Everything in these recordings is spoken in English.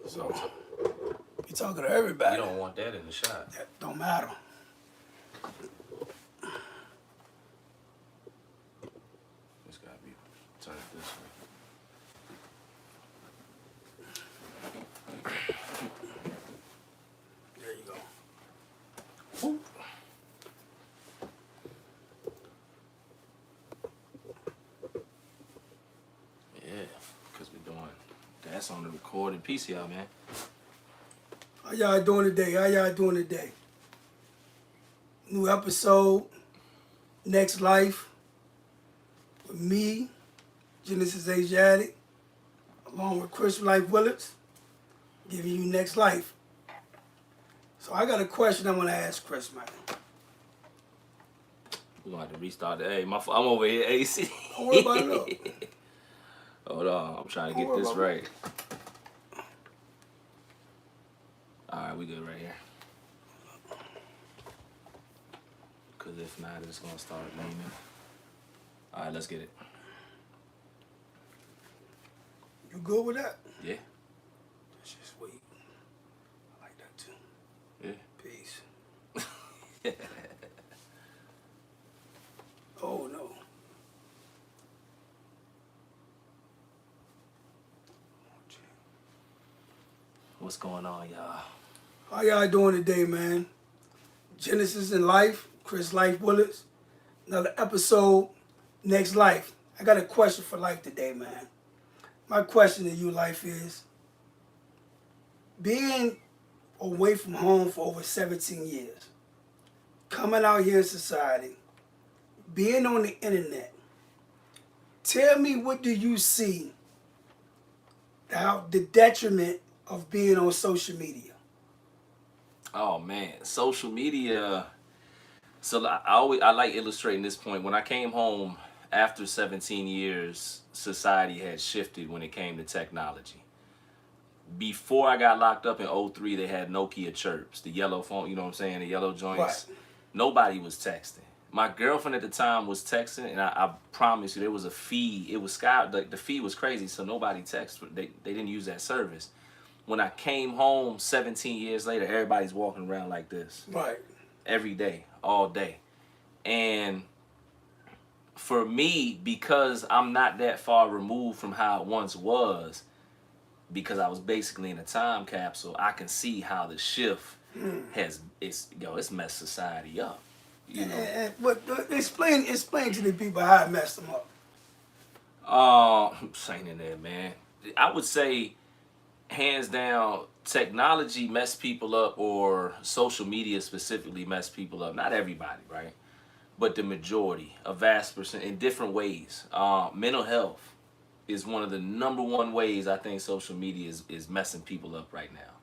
So You talking to everybody. you don't want that in the shot. That don't matter. It's gotta be turned this way. There you go. Woo. Yeah, because we're doing that's on the recording piece, y'all, man. How y'all doing today? How y'all doing today? New episode, Next Life, with me, Genesis Asiatic, along with Chris Life Willards, giving you Next Life. So I got a question I want to ask Chris, man. We're gonna have to restart the I'm over here, AC. Don't worry about it, look. Hold on, I'm trying to Don't get worry this about it. right. Alright, we good right here. Cause if not, it's gonna start raining. Alright, let's get it. You good with that? Yeah, That's just sweet. I like that too. yeah. Peace. Oh no. What's going on, y'all? How y'all doing today, man? Genesis in Life, Chris Life Willards. Another episode, Next Life. I got a question for Life today, man. My question to you, Life, is being away from home for over 17 years, coming out here in society, being on the internet, tell me, what do you see how the detriment of being on social media? Oh man, social media. So I like illustrating this point. When I came home after 17 years, society had shifted when it came to technology. Before I got locked up in '03, they had Nokia chirps, the yellow phone, you know what I'm saying, the yellow joints. Right. Nobody was texting. My girlfriend at the time was texting, and I promise you, there was a fee. It was Sky, the fee was crazy, so nobody texted. They didn't use that service. When I came home 17 years later, everybody's walking around like this. Right. Every day, all day. And for me, because I'm not that far removed from how it once was, because I was basically in a time capsule, I can see how the shift it's messed society up. You know. But explain to the people how it messed them up. I'm saying in there, man. I would say, hands down, technology messed people up, or social media specifically messed people up. Not everybody, right? But the majority, a vast percent, in different ways. Mental health is one of the number one ways I think social media is messing people up right now.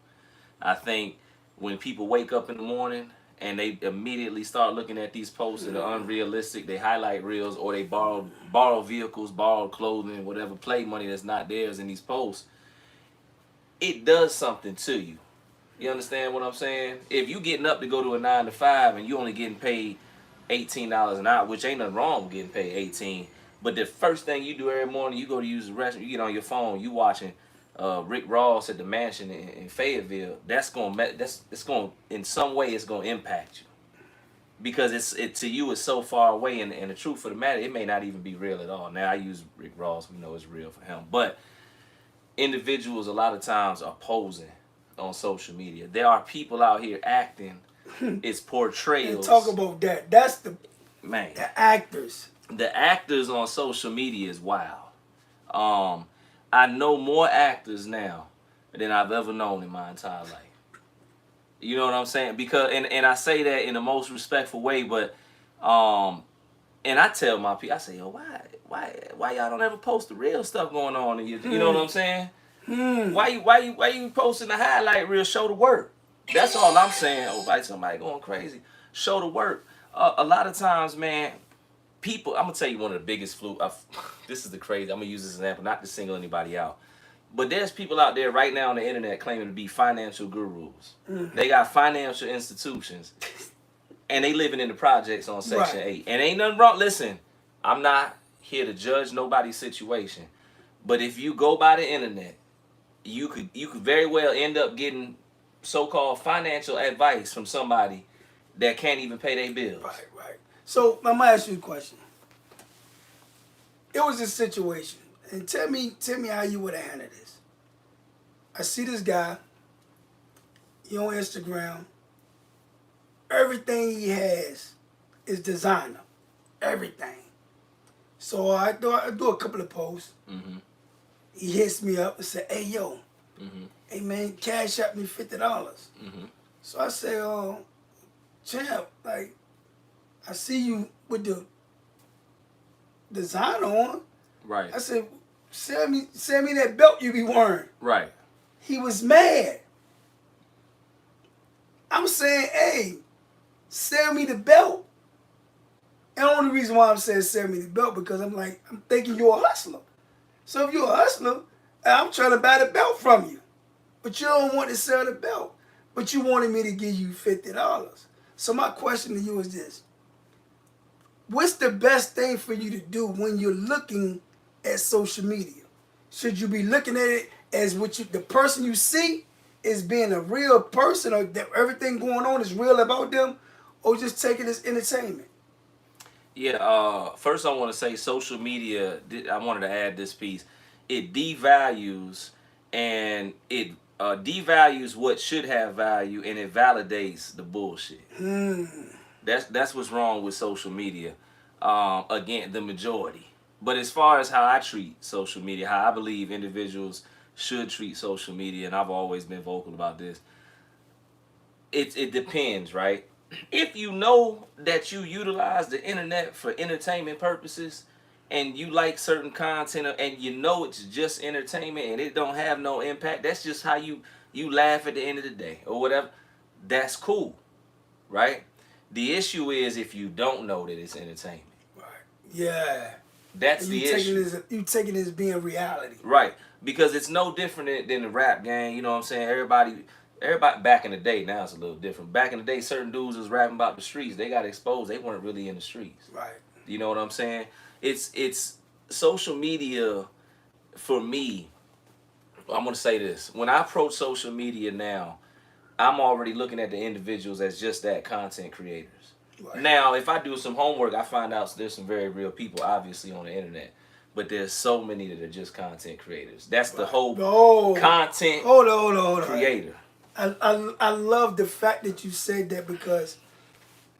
I think when people wake up in the morning and they immediately start looking at these posts that are unrealistic, they highlight reels, or they borrow vehicles, borrow clothing, whatever, play money that's not theirs in these posts, it does something to you. You understand what I'm saying? If you getting up to go to a 9 to 5 and you only getting paid $18 an hour, which ain't nothing wrong with getting paid 18, but the first thing you do every morning, you go to use the restroom, you get on your phone, you watching Rick Ross at the mansion in Fayetteville. It's going in some way it's going to impact you, because it to you is so far away, and the truth of the matter, it may not even be real at all. Now I use Rick Ross, we know it's real for him, but individuals a lot of times are posing on social media. There are people out here acting. It's portrayals. And talk about that. That's the actors. The actors on social media is wild. I know more actors now than I've ever known in my entire life. You know what I'm saying? Because and I say that in the most respectful way, but and I tell my people, I say, yo, why y'all don't ever post the real stuff going on in you? You know what I'm saying? Why you posting the highlight reel? Show the work. That's all I'm saying. Oh, like somebody going crazy. Show the work. A lot of times, man, people. I'm gonna tell you one of the biggest this is the crazy. I'm gonna use this example, not to single anybody out, but there's people out there right now on the internet claiming to be financial gurus. They got financial institutions, and they living in the projects on Section 8. And ain't nothing wrong. Listen, I'm not here to judge nobody's situation, but if you go by the internet, you could very well end up getting so-called financial advice from somebody that can't even pay their bills. Right. So I'm gonna ask you a question. It was a situation, and tell me how you would have handled this. I see this guy. He on Instagram. Everything he has is designer. Everything. So I do a couple of posts. Mm-hmm. He hits me up and said, "Hey yo, Mm-hmm. hey man, cash out me $50." Mm-hmm. So I say, champ, like, I see you with the designer on. Right. I said, send me that belt you be wearing. Right. He was mad. I'm saying, hey, sell me the belt. And the only reason why I'm saying sell me the belt because I'm thinking you're a hustler. So if you're a hustler, I'm trying to buy the belt from you. But you don't want to sell the belt. But you wanted me to give you $50. So my question to you is this. What's the best thing for you to do when you're looking at social media? Should you be looking at it as the person you see is being a real person, or that everything going on is real about them, or just take it as entertainment? Yeah, first I want to say social media, I wanted to add this piece. It devalues and it devalues what should have value, and it validates the bullshit. That's what's wrong with social media. Again, the majority. But as far as how I treat social media, how I believe individuals should treat social media, and I've always been vocal about this, it depends, right? If you know that you utilize the internet for entertainment purposes and you like certain content and you know it's just entertainment and it don't have no impact, that's just how you laugh at the end of the day or whatever, that's cool, right? The issue is if you don't know that it's entertainment. Right. Yeah. That's the issue. You taking it as being reality. Right. Because it's no different than the rap game, you know what I'm saying? Everybody back in the day, now it's a little different. Back in the day, certain dudes was rapping about the streets. They got exposed. They weren't really in the streets. Right. You know what I'm saying? It's social media for me. I'm going to say this. When I approach social media now, I'm already looking at the individuals as just that, content creators. Right. Now, if I do some homework, I find out there's some very real people, obviously, on the internet. But there's so many that are just content creators. That's the whole content creator. I love the fact that you said that because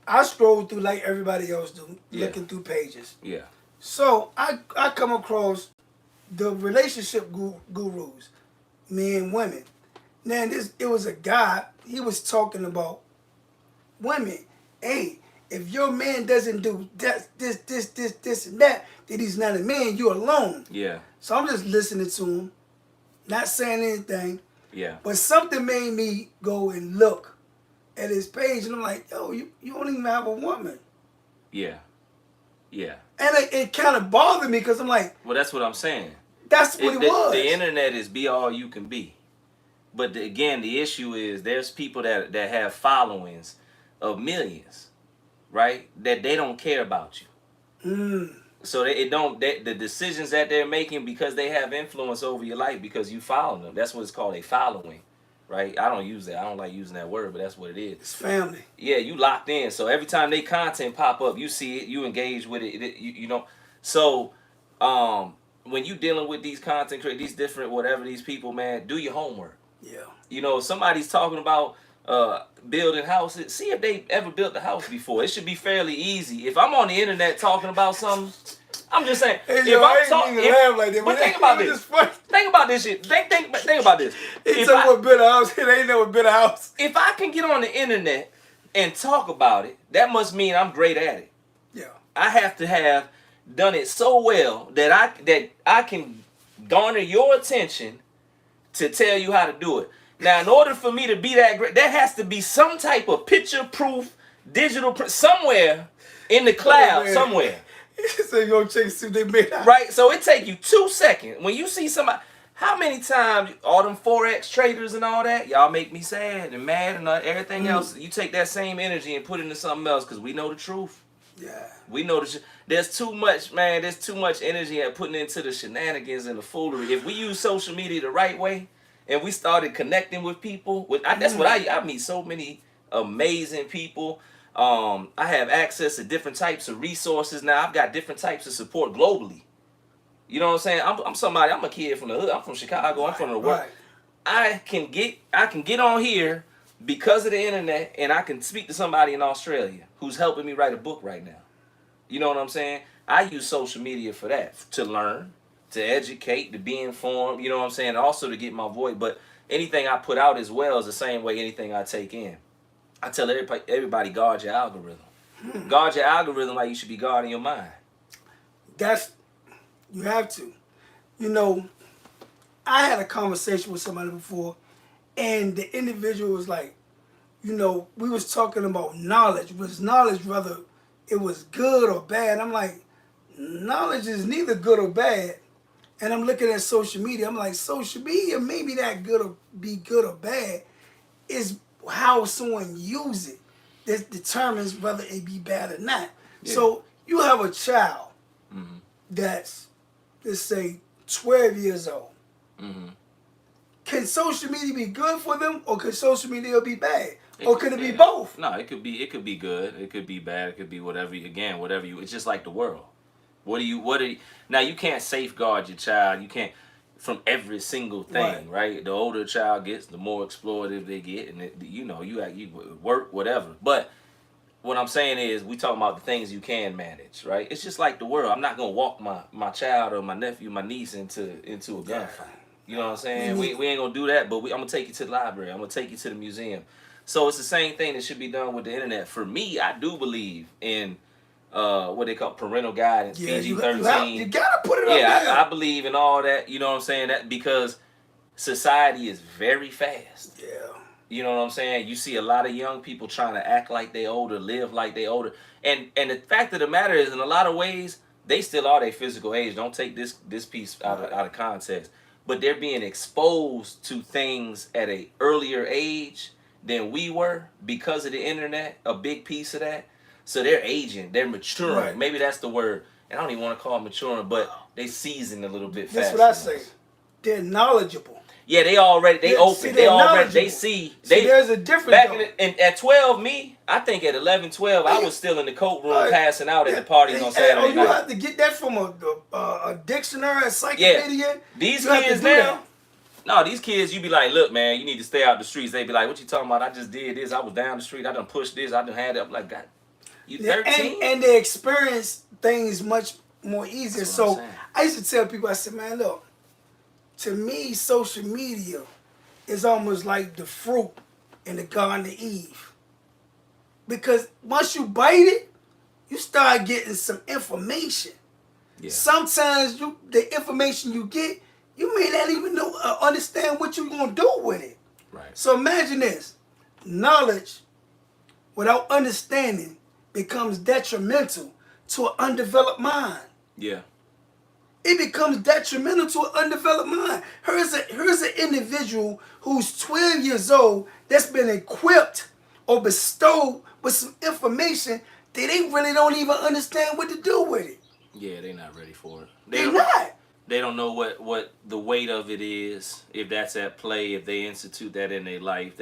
I scroll through like everybody else do, looking through pages. Yeah. So I come across the relationship gurus, men and women. Now it was a guy, he was talking about women. Hey, if your man doesn't do this and that, then he's not a man, you're alone. Yeah. So I'm just listening to him, not saying anything. Yeah. But something made me go and look at his page, and I'm like, yo, you don't even have a woman. Yeah. Yeah. And it kind of bothered me because I'm like, well, that's what I'm saying. That's what it was. The internet is be all you can be. But again, the issue is there's people that have followings of millions, right? That they don't care about you. So the decisions that they're making because they have influence over your life because you follow them. That's what it's called, a following, right? I don't use that. I don't like using that word, but that's what it is. It's family. Yeah, you locked in. So every time they content pop up, you see it, you engage with it. You know. So when you dealing with these content creators, these different whatever these people, man, do your homework. Yeah. You know, if somebody's talking about building houses, see if they ever built a house before. It should be fairly easy. If I'm on the internet talking about something, I'm just saying. Hey, if I'm talking, like that, but think about this. Think about this shit. Think about this. It's what built a house. It ain't never built a house. If I can get on the internet and talk about it, that must mean I'm great at it. Yeah. I have to have done it so well that I can garner your attention to tell you how to do it. Now, in order for me to be that great, there has to be some type of picture-proof digital print somewhere in the cloud, somewhere. So you gonna check see if they made out. Right? So it take you 2 seconds. When you see somebody, how many times, all them Forex traders and all that, y'all make me sad and mad and everything else. You take that same energy and put it into something else because we know the truth. Yeah. We know there's too much, man. There's too much energy at putting into the shenanigans and the foolery. If we use social media the right way, and we started connecting with people. That's what I meet so many amazing people. I have access to different types of resources now. I've got different types of support globally. You know what I'm saying? I'm a kid from the hood. I'm from Chicago. I'm from the work. Right. I can get on here because of the internet, and I can speak to somebody in Australia who's helping me write a book right now. You know what I'm saying? I use social media for that, to learn, to educate, to be informed. You know what I'm saying? Also to get my voice. But anything I put out as well is the same way anything I take in. I tell everybody guard your algorithm. Guard your algorithm like you should be guarding your mind. You have to. You know, I had a conversation with somebody before, and the individual was like, you know, we was talking about knowledge. Was knowledge whether it was good or bad? I'm like, knowledge is neither good or bad. And I'm looking at social media. I'm like, social media may be that good or be good or bad. It's how someone uses it that determines whether it be bad or not. Yeah. So you have a child that's, let's say, 12 years old. Can social media be good for them, or could social media be bad? Or could it be both? No, it could be good. It could be bad. It could be whatever. Whatever you. It's just like the world. Now you can't safeguard your child. You can't from every single thing, right? The older a child gets, the more exploitative they get, and you work whatever. But what I'm saying is, we talking about the things you can manage, right? It's just like the world. I'm not gonna walk my child or my nephew, my niece into a gunfight. You know what I'm saying? We ain't gonna do that, but I'm gonna take you to the library. I'm gonna take you to the museum. So it's the same thing that should be done with the internet. For me, I do believe in what they call parental guidance, PG-13. You gotta put it up there. I believe in all that. You know what I'm saying? That because society is very fast. Yeah. You know what I'm saying? You see a lot of young people trying to act like they older, live like they older, and the fact of the matter is, in a lot of ways, they still are their physical age. Don't take this piece out of context. But they're being exposed to things at an earlier age than we were because of the internet, a big piece of that. So they're aging, they're maturing. Right. Maybe that's the word. And I don't even want to call it maturing, but they seasoned a little bit That's faster. what I say. They're knowledgeable. Yeah, they already see. There's a difference. Back at 12, I think at 11, 12, I was still in the coat room passing out at the parties on Saturday night. You have to get that from a dictionary, a encyclopedia. Yeah. These kids now, no, these kids, you be like, look, man, you need to stay out the streets. They be like, what you talking about? I just did this. I was down the street. I done pushed this. I done had it. I'm like, God, you 13? And they experience things much more easier. So I used to tell people, I said, man, look, to me, social media is almost like the fruit in the Garden of Eve. Because once you bite it, you start getting some information. Yeah. Sometimes the information you get, you may not even know understand what you're going to do with it. Right. So imagine this. Knowledge without understanding becomes detrimental to an undeveloped mind. Yeah. It becomes detrimental to an undeveloped mind. Here's an individual who's 12 years old that's been equipped or bestowed with some information that they really don't even understand what to do with it. Yeah, they're not ready for it. They're not. They don't know what the weight of it is, if that's at play, if they institute that in their life.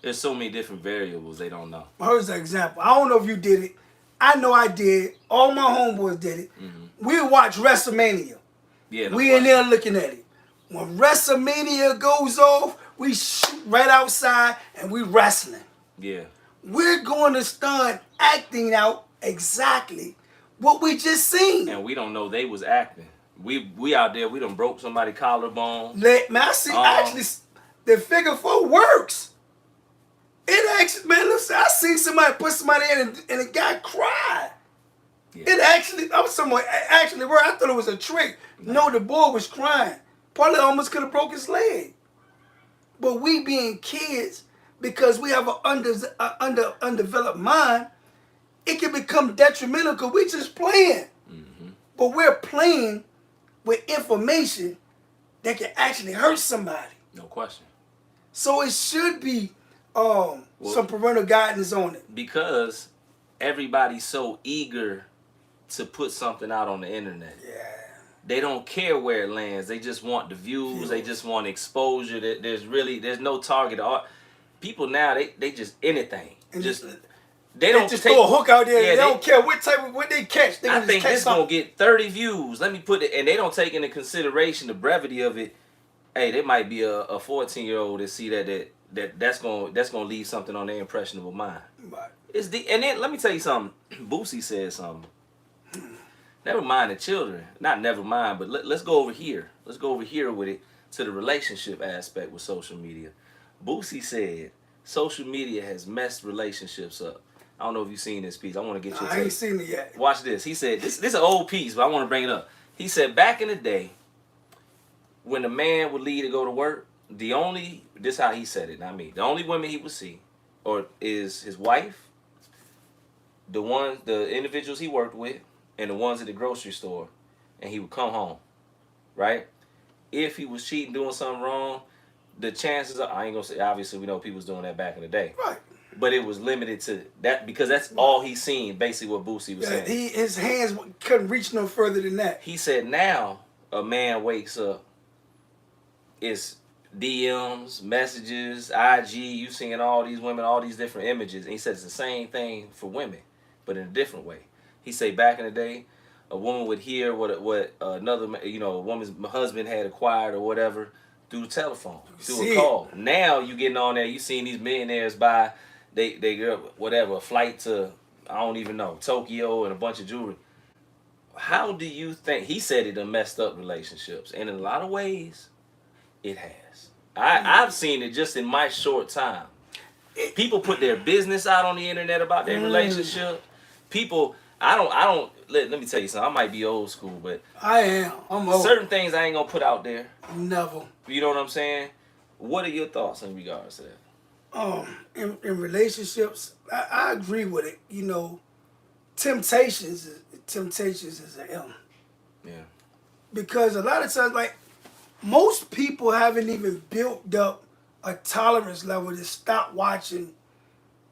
There's so many different variables they don't know. Here's an example. I don't know if you did it. I know I did. All my homeboys did it. Mm-hmm. We watch WrestleMania. Yeah, we in there looking at it. When WrestleMania goes off, we shoot right outside and we wrestling. Yeah. We're going to start acting out exactly what we just seen. And we don't know they was acting. We out there, we done broke somebody's collarbone. Man, I see, actually, the figure 4 works. It actually, man, listen, I seen somebody put somebody in and the guy cried. Yeah. It actually, actually worked. I thought it was a trick. No, the boy was crying. Probably almost could have broke his leg. But we being kids, because we have an undeveloped mind, it can become detrimental because we just playing. Mm-hmm. But we're playing with information that can actually hurt somebody. No question. So it should be some parental guidance on it. Because everybody's so eager to put something out on the internet. Yeah. they don't care where it lands. They just want the views. They just want exposure. There's no target. People now they just anything. And just they don't just throw a hook out there. They don't care what they catch. I think this gonna get 30 views. Let me put it, and they don't take into consideration the brevity of it. Hey, there might be a 14-year-old that see that's gonna leave something on their impressionable mind. Right. And then let me tell you something. Boosie said something. Never mind the children. Not never mind, but let's go over here. Let's go over here with it to the relationship aspect with social media. Boosie said social media has messed relationships up. I don't know if you've seen this piece. I want to get your take. I ain't seen it yet. Watch this. He said, this is an old piece, but I want to bring it up. He said, back in the day, when a man would leave to go to work, this is how he said it, not me. The only women he would see is his wife, the individuals he worked with, and the ones at the grocery store, and he would come home, right? If he was cheating, doing something wrong, the chances are, I ain't gonna say, obviously we know people was doing that back in the day. Right. But it was limited to that because that's all he seen, basically what Boosie was saying. His hands couldn't reach no further than that. He said now a man wakes up, it's DMs, messages, IG, you seeing all these women, all these different images. And he said it's the same thing for women, but in a different way. He said back in the day, a woman would hear what another, a woman's husband had acquired or whatever through the telephone, through a call. Now you getting on there, you seeing these millionaires buy they whatever, a flight to, I don't even know, Tokyo and a bunch of jewelry. How do you think, he said it done messed up relationships, and in a lot of ways, it has. I've seen it just in my short time. People put their business out on the internet about their relationship. People, let me tell you something, I might be old school, but I'm old. Certain things I ain't gonna put out there. Never. You know what I'm saying? What are your thoughts in regards to that? In relationships, I agree with it. Temptations is an M. Yeah. Because a lot of times, like, most people haven't even built up a tolerance level to stop watching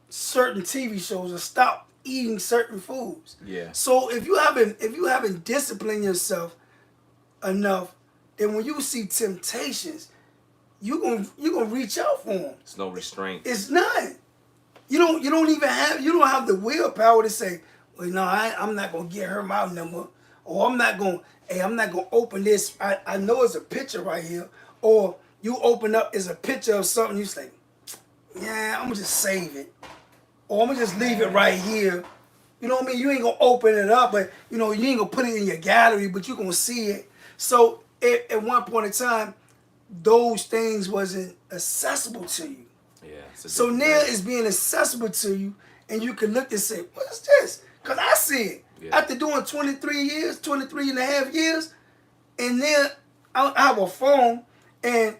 certain TV shows or stop eating certain foods. Yeah. So if you haven't disciplined yourself enough, then when you see temptations, you gonna reach out for them. It's no restraint. It's none. You don't have the willpower to say, well, no, I'm not gonna get her my number, or I'm not gonna open this. I know it's a picture right here, or you open up, it's a picture of something. You say, yeah, I'm gonna just save it, or I'm gonna just leave it right here. You know what I mean? You ain't gonna open it up, but you ain't gonna put it in your gallery, but you gonna see it. So at one point in time, those things wasn't accessible to you. Yeah. So now it's being accessible to you, and you can look and say, what is this? Because I see it. Yeah. After doing 23 and a half years, and then I have a phone, and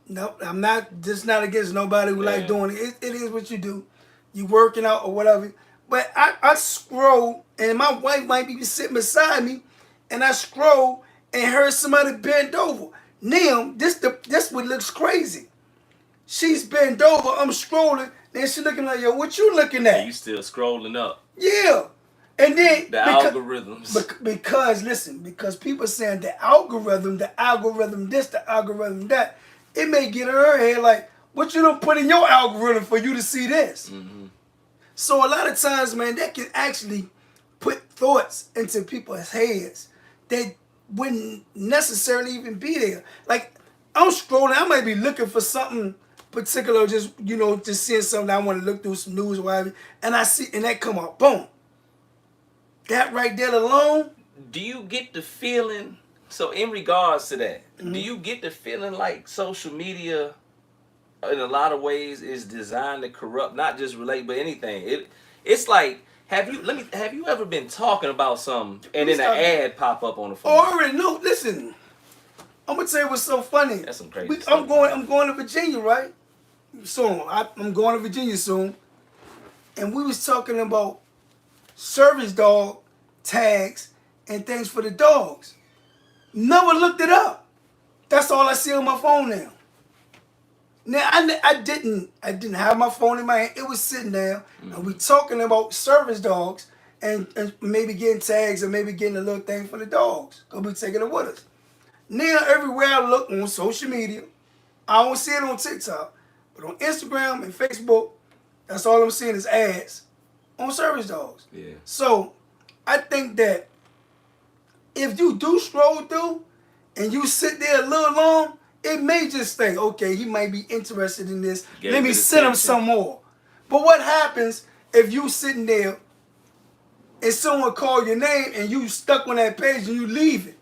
no, I'm not against nobody who like doing it. It is what you do. You working out or whatever. But I scroll, and my wife might be sitting beside me, and I scroll and heard somebody bent over. Now, this what looks crazy. She's bent over, I'm scrolling, then she looking like, yo, what you looking at? You still scrolling up. Yeah. And then algorithms. Because people saying the algorithm this, the algorithm that, it may get in her head like, what you done put in your algorithm for you to see this? Mm-hmm. So a lot of times, man, that can actually put thoughts into people's heads that wouldn't necessarily even be there. Like, I'm scrolling, I might be looking for something particular, just seeing something I want to look through, some news or whatever, and I see, and that come up, boom. That right there alone. Do you get the feeling, so in regards to that, do you get the feeling like social media in a lot of ways is designed to corrupt, not just relate, but anything? It's like, have you ever been talking about something and then an ad pop up on the phone? Oh, I already know. Listen, I'm gonna tell you what's so funny. That's some crazy stuff. I'm going to Virginia, right? Soon. I'm going to Virginia soon. And we was talking about service dog tags and things for the dogs. Never looked it up. That's all I see on my phone now. Now I didn't have my phone in my hand. It was sitting there, and we talking about service dogs, and maybe getting tags or maybe getting a little thing for the dogs. Cause we taking it with us. Now everywhere I look on social media, I don't see it on TikTok, but on Instagram and Facebook, that's all I'm seeing is ads on service dogs. Yeah. So I think that if you do scroll through and you sit there a little long, it may just think, okay, he might be interested in this. Get Let me good send him attention. some more. But what happens if you sitting there and someone call your name and you stuck on that page and you leave it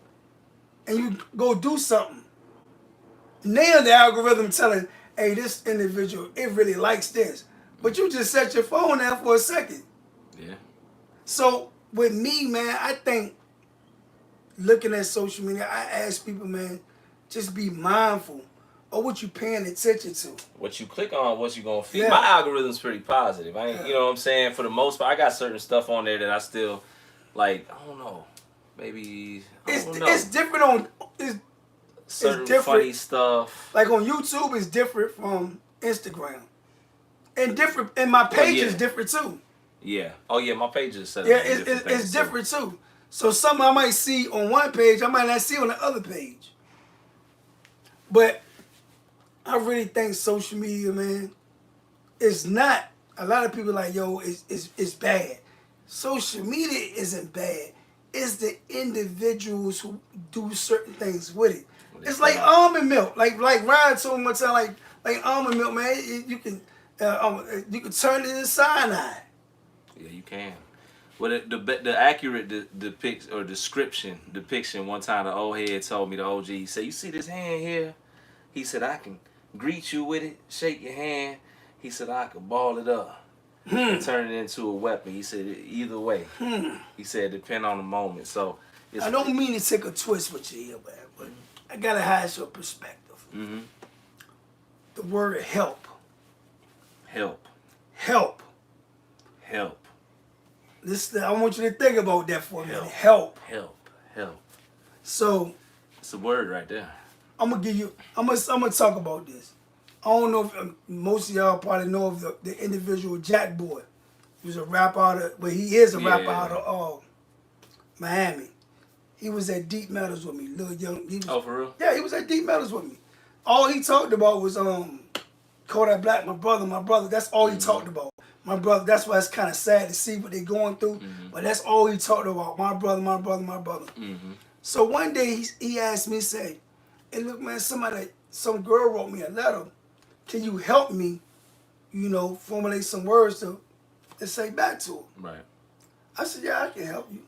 and you go do something? Now the algorithm telling, hey, this individual, it really likes this. But you just set your phone down for a second. Yeah. So with me, man, I think looking at social media, I ask people, man, just be mindful of what you paying attention to. What you click on, what you gonna feed. Yeah. My algorithm's pretty positive. I ain't, you know what I'm saying? For the most part, I got certain stuff on there that I still like. I don't know. Maybe I don't know. It's different on certain different. funny stuff. Like on YouTube, it's different from Instagram, and different. And my page is different too. Yeah. Oh yeah, my page is set up. Yeah, for different it's things, different too. So something I might see on one page, I might not see on the other page. But I really think social media, man, is not. A lot of people like, yo, it's bad. Social media isn't bad. It's the individuals who do certain things with it. It's like almond milk. Like Ryan told me one time, like almond milk, man. You can turn it into cyanide. Yeah, you can. Well, the accurate depiction. One time the old head told me, the OG, he said, "You see this hand here?" He said, "I can greet you with it, shake your hand." He said, "I can ball it up and turn it into a weapon." He said, "Either way." He said, "Depend on the moment." So I don't mean to take a twist with you here, man, but I gotta have your perspective. Mm-hmm. The word help. Help. Help. Help. I want you to think about that for a minute. Help. Help. Help. So It's a word right there. I'm gonna talk about this. I don't know if most of y'all probably know of the individual Jack Boy. He was a rapper he is a rapper out of Miami. He was at Deep Metals with me, little young. For real? Yeah, he was at Deep Metals with me. All he talked about was Kodak Black, my brother. That's all he talked about. My brother. That's why it's kind of sad to see what they're going through. But that's all he talked about. My brother. So one day he asked me, say, "Hey, look, man, some girl wrote me a letter. Can you help me, formulate some words to say back to her?" Right. I said, "Yeah, I can help you."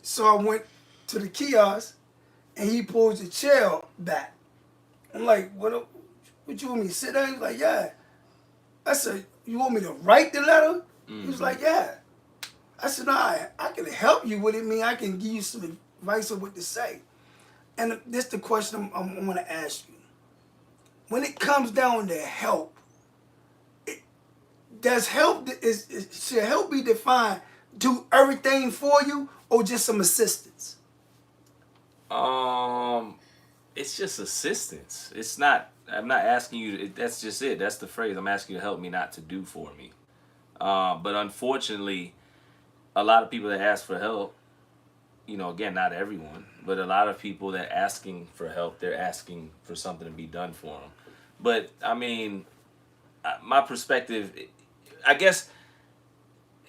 So I went to the kiosk, and he pulls the chair back. I'm like, what you want me to sit down? He's like, "Yeah." I said, "You want me to write the letter?" He was like, "Yeah." I said, "No, I can help you with it. I can give you some advice on what to say." And this is the question I'm going to ask you. When it comes down to help, should help be defined, do everything for you or just some assistance? It's just assistance. It's not. I'm not asking you. That's just it. That's the phrase. I'm asking you to help me, not to do for me. But unfortunately, a lot of people that ask for help, again, not everyone, but a lot of people that asking for help, they're asking for something to be done for them. But I mean, my perspective, I guess,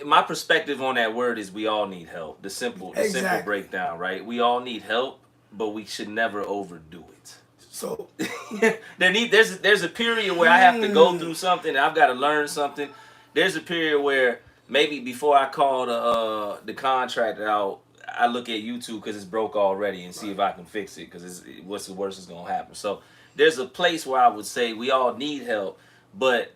my perspective on that word is we all need help. The simple breakdown, right? We all need help, but we should never overdo it. So there's a period where I have to go through something, and I've got to learn something. There's a period where maybe before I call the contractor out, I look at YouTube because it's broke already and see if I can fix it, because what's the worst is going to happen. So there's a place where I would say we all need help, but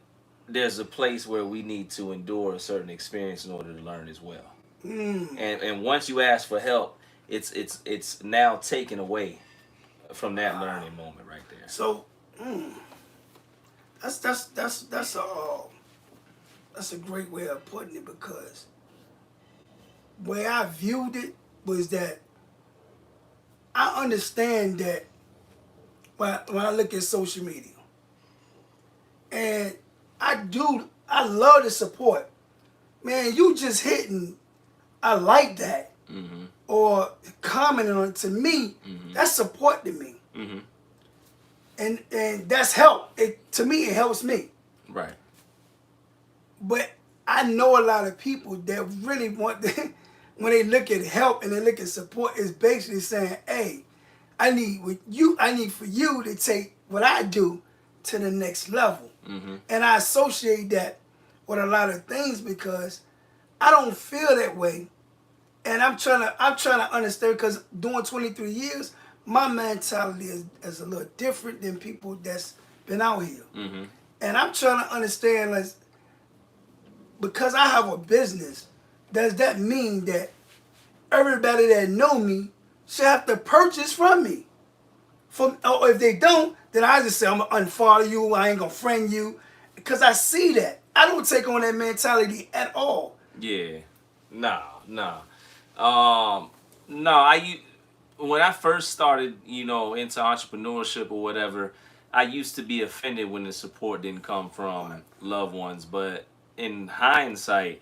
there's a place where we need to endure a certain experience in order to learn as well. And once you ask for help, it's now taken away from that learning moment right there. So that's a great way of putting it, because the way I viewed it was that I understand that when I look at social media, and I love the support. Man, you just hitting I like that, Mm-hmm. or commenting on it, to me, Mm-hmm. that's support to me. Mm-hmm. And that's help. It to me, it helps me. Right. But I know a lot of people that really want when they look at help and they look at support, is basically saying, "Hey, I need for you to take what I do to the next level." Mm-hmm. And I associate that with a lot of things because I don't feel that way. And I'm trying to understand, because doing 23 years, my mentality is a little different than people that's been out here. Mm-hmm. And I'm trying to understand, like, because I have a business, does that mean that everybody that know me should have to purchase from me? Or if they don't, then I just say I'm gonna unfollow you. I ain't gonna friend you, because I see that. I don't take on that mentality at all. Yeah. Nah. Nah. No. When I first started, into entrepreneurship or whatever, I used to be offended when the support didn't come from loved ones. But in hindsight,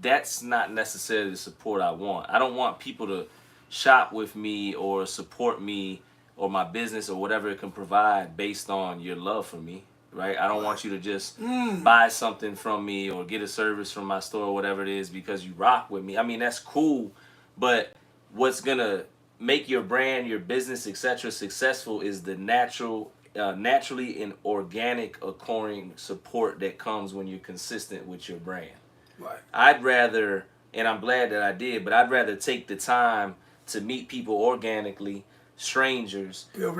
that's not necessarily the support I want. I don't want people to shop with me or support me or my business or whatever it can provide based on your love for me, right? I don't want you to just buy something from me or get a service from my store or whatever it is because you rock with me. I mean, that's cool, but what's gonna make your brand, your business, etc. successful is the naturally and organic occurring support that comes when you're consistent with your brand. Right. I'd rather, and I'm glad that I did, but I'd rather take the time to meet people organically, strangers, build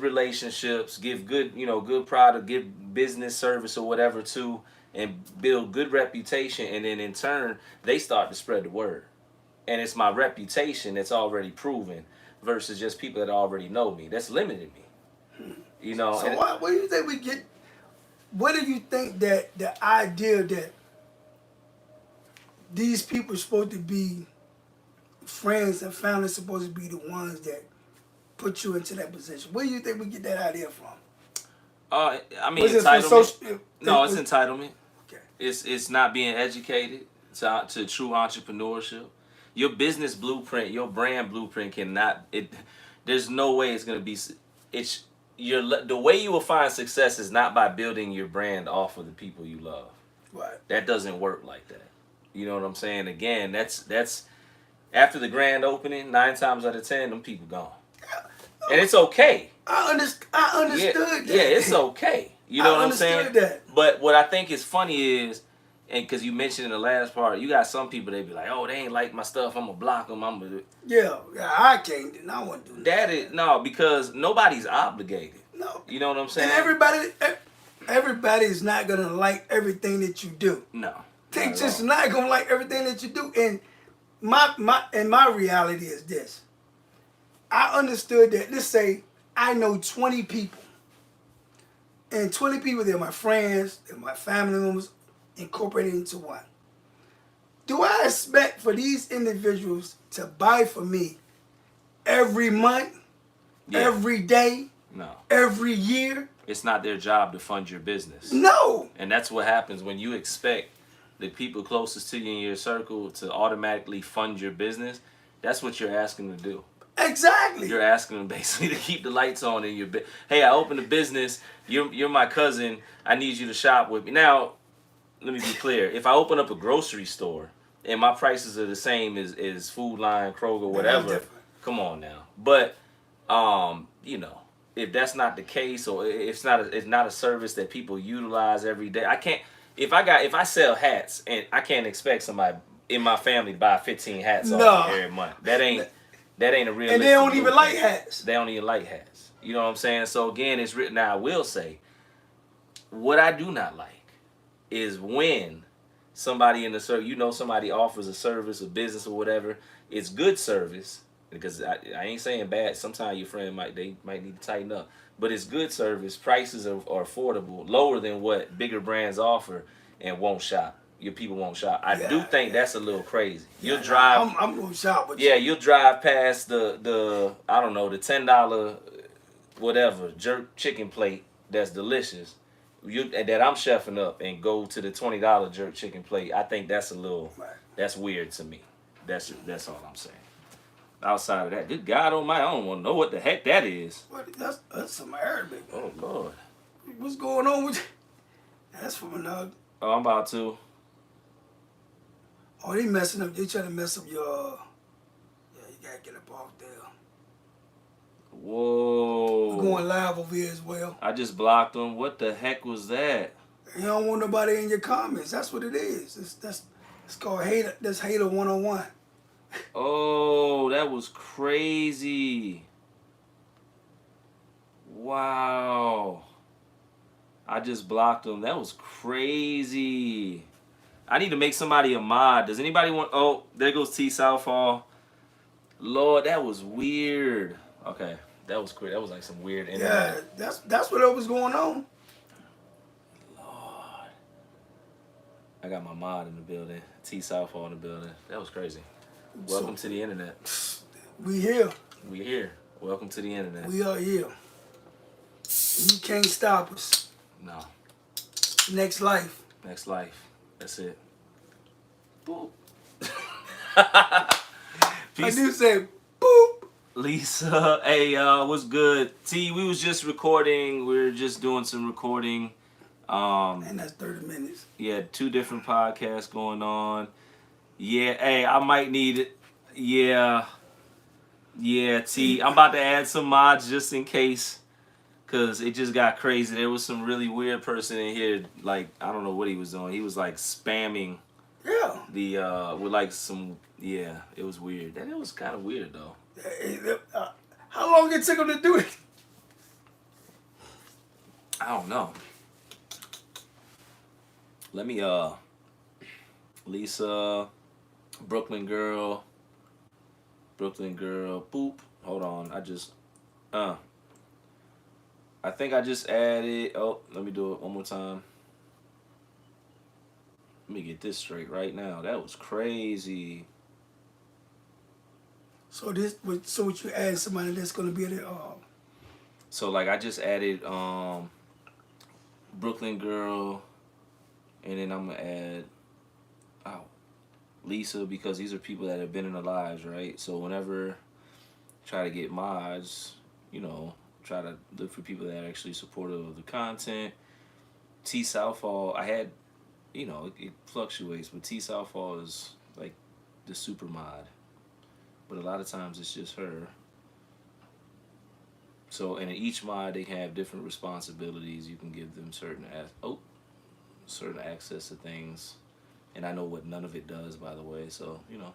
relationships, give good product, give business service or whatever too, and build good reputation, and then in turn they start to spread the word. And it's my reputation that's already proven versus just people that already know me. That's limited me. So what do you think we get? What do you think that the idea that these people are supposed to be friends and family, supposed to be the ones that put you into that position? Where do you think we get that idea from? I mean, Was it entitlement. No, it's entitlement. Okay. It's not being educated to true entrepreneurship. Your business blueprint, your brand blueprint cannot. There's no way it's gonna be. It's the way you will find success is not by building your brand off of the people you love. Right. That doesn't work like that. You know what I'm saying? Again, that's after the grand opening, 9 times out of 10, them people gone, and it's okay. I understood that. Yeah, it's okay. You know what I'm saying? understood that. But what I think is funny is, and because you mentioned in the last part, you got some people, they be like, oh, they ain't like my stuff, I'm gonna block them. Yeah, I can't. I won't do that. No, because nobody's obligated. No. You know what I'm saying? And everybody is not gonna like everything that you do. No. They just not gonna like everything that you do. And my reality is this. I understood that. Let's say I know 20 people, and 20 people, they're my friends, they're my family members, incorporated into one. Do I expect for these individuals to buy for me every month, every day, every year? It's not their job to fund your business. No. And that's what happens when you expect the people closest to you in your circle to automatically fund your business. That's what you're asking them to do. Exactly. You're asking them basically to keep the lights on in your Hey, I opened a business. You're my cousin. I need you to shop with me. Now, let me be clear. If I open up a grocery store and my prices are the same as Food Line, Kroger, whatever, come on now. But if that's not the case, or it's not a service that people utilize every day, I can't. If I sell hats, and I can't expect somebody in my family to buy 15 hats off every month. That ain't a real. And they don't even like hats. They don't even like hats. You know what I'm saying? So again, it's written. Now I will say, what I do not like is when somebody in the circle, somebody offers a service, a business, or whatever. It's good service, because I ain't saying bad. Sometimes your friend might need to tighten up, but it's good service. Prices are affordable, lower than what bigger brands offer, and won't shop. Your people won't shop. I do think that's a little crazy. You'll drive. I'm gonna shop with you. Yeah, you'll drive past the I don't know, the $10 whatever jerk chicken plate that's delicious. That I'm chefing up, and go to the $20 jerk chicken plate. I think that's that's weird to me. That's all I'm saying. Outside of that, good God Almighty, I don't want to know what the heck that is. What? That's some Arabic. Oh Lord. What's going on with? That's from another. Oh, I'm about to. Oh, they messing up. They trying to mess up your. Yeah, you gotta get up off there. Whoa. We're going live over here as well. I just blocked them. What the heck was that? You don't want nobody in your comments. That's what it is. It's called hater. That's hater 101. Oh, that was crazy. Wow. I just blocked them. That was crazy. I need to make somebody a mod. Does anybody want... Oh, there goes T Southall. Lord, that was weird. Okay, that was quick. That was like some weird internet. Yeah, that's what was going on. Lord. I got my mod in the building. T Southall in the building. That was crazy. Welcome to the internet. We here. We here. Welcome to the internet. We are here. You can't stop us. No. Next life. Next life. That's it. Boop. I Peace. do say boop. Lisa, hey, what's good? T, we was just recording. We were just doing some recording. And that's 30 minutes. Yeah, 2 different podcasts going on. Yeah, hey, I might need it. Yeah, T. I'm about to add some mods just in case, cause it just got crazy. There was some really weird person in here. Like, I don't know what he was doing. He was like spamming Yeah. the with like some. Yeah, it was weird. That it was kind of weird though. How long it took him to do it? I don't know. Let me Lisa, Brooklyn girl, boop. Hold on, I think I just added. Oh, let me do it one more time. Let me get this straight right now. That was crazy. So what you add somebody that's gonna be there? So like I just added Brooklyn girl, and then I'm gonna add Lisa, because these are people that have been in our lives, right? So whenever try to get mods, you know, try to look for people that are actually supportive of the content. T Southall, I had, you know, it fluctuates, but T Southall is like the super mod. But a lot of times it's just her. So, and in each mod they have different responsibilities. You can give them certain access to things. And I know what none of it does, by the way, so, you know.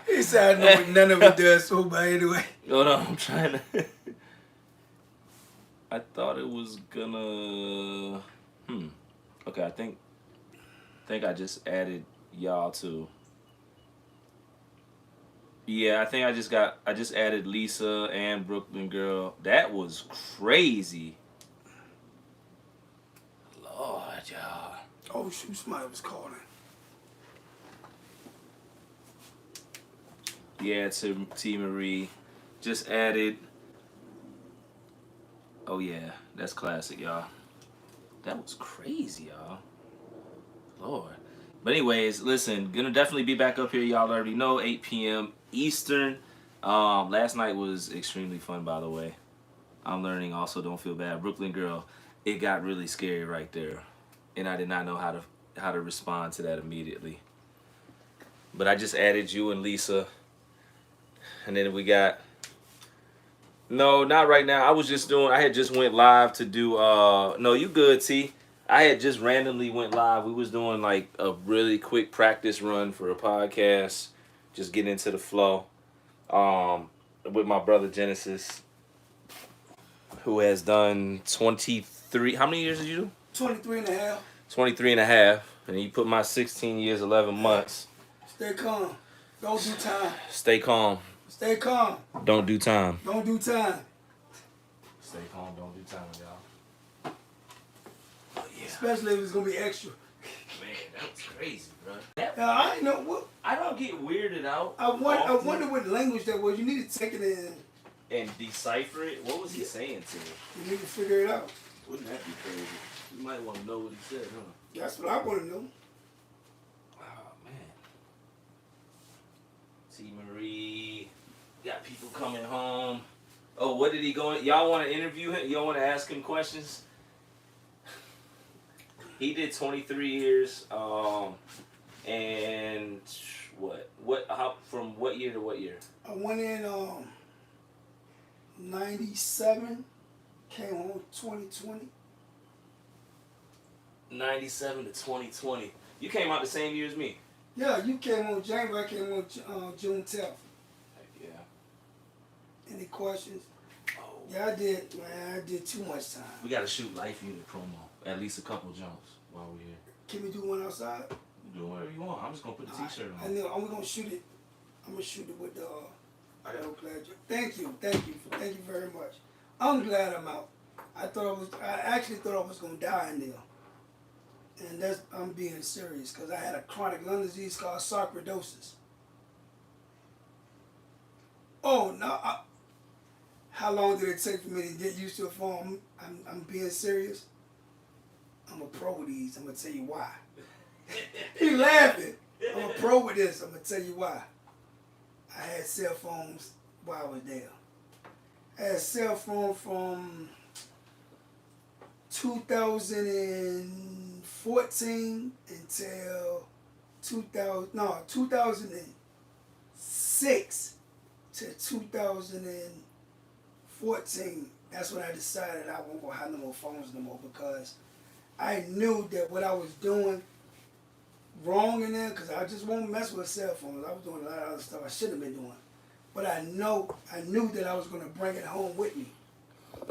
He said I know what none of it does, so but anyway. No, I'm trying to... I thought it was gonna... Okay, I think I just added y'all too. Yeah, I think I just added Lisa and Brooklyn girl. That was crazy. Lord, y'all. Oh shoot, somebody was calling. Yeah, to T Marie. Just added. Oh yeah, that's classic, y'all. That was crazy, y'all. Lord. But anyways, listen, gonna definitely be back up here. Y'all already know, 8 p.m. Eastern. Last night was extremely fun, by the way. I'm learning also, don't feel bad. Brooklyn girl, it got really scary right there. And I did not know how to respond to that immediately. But I just added you and Lisa. And then we got... No, not right now. I had just went live to do... No, you good, T. I had just randomly went live. We was doing like a really quick practice run for a podcast. Just getting into the flow. With my brother Genesis, who has done 23... How many years did you do? 23 and a half. 23 and a half. And you put my 16 years, 11 months. Stay calm. Don't do time. Stay calm. Stay calm. Don't do time. Don't do time. Stay calm. Don't do time, y'all. Oh, yeah. Especially if it's gonna be extra. Man, that was crazy, bro. I ain't know what. I don't get weirded out. I wonder what language that was. You need to take it in. And decipher it? What was he saying to you? You need to figure it out. Wouldn't that be crazy? You might want to know what he said, huh? That's what I want to know. Oh, man. T. Marie. Got people coming home. Oh, what did he go? Y'all want to interview him? Y'all want to ask him questions? He did 23 years. And how from what year to what year? I went in 97, came home 2020. 97 to 2020. You came out the same year as me. Yeah, you came on January, I came on June 10th. Heck yeah. Any questions? Oh. Yeah, I did, man. I did too much time. We gotta shoot Life Unit promo. At least a couple jumps while we're here. Can we do one outside? You do whatever you want. I'm just gonna put the t-shirt I on. know. I'm gonna shoot it. I'm gonna shoot it with the. I don't glad you. Thank you very much. I'm glad I'm out. I actually thought I was gonna die in there, and I'm being serious because I had a chronic lung disease called sarcoidosis. Oh no! How long did it take for me to get used to a phone? I'm being serious. I'm a pro with these. I'm gonna tell you why. You laughing? I'm a pro with this. I'm gonna tell you why. I had cell phones while I was there. I had a cell phone from 2014 until 2006 to 2014. That's when I decided I won't go have no more phones no more because I knew that what I was doing wrong in there, because I just won't mess with cell phones. I was doing a lot of other stuff I shouldn't have been doing. But I knew that I was going to bring it home with me.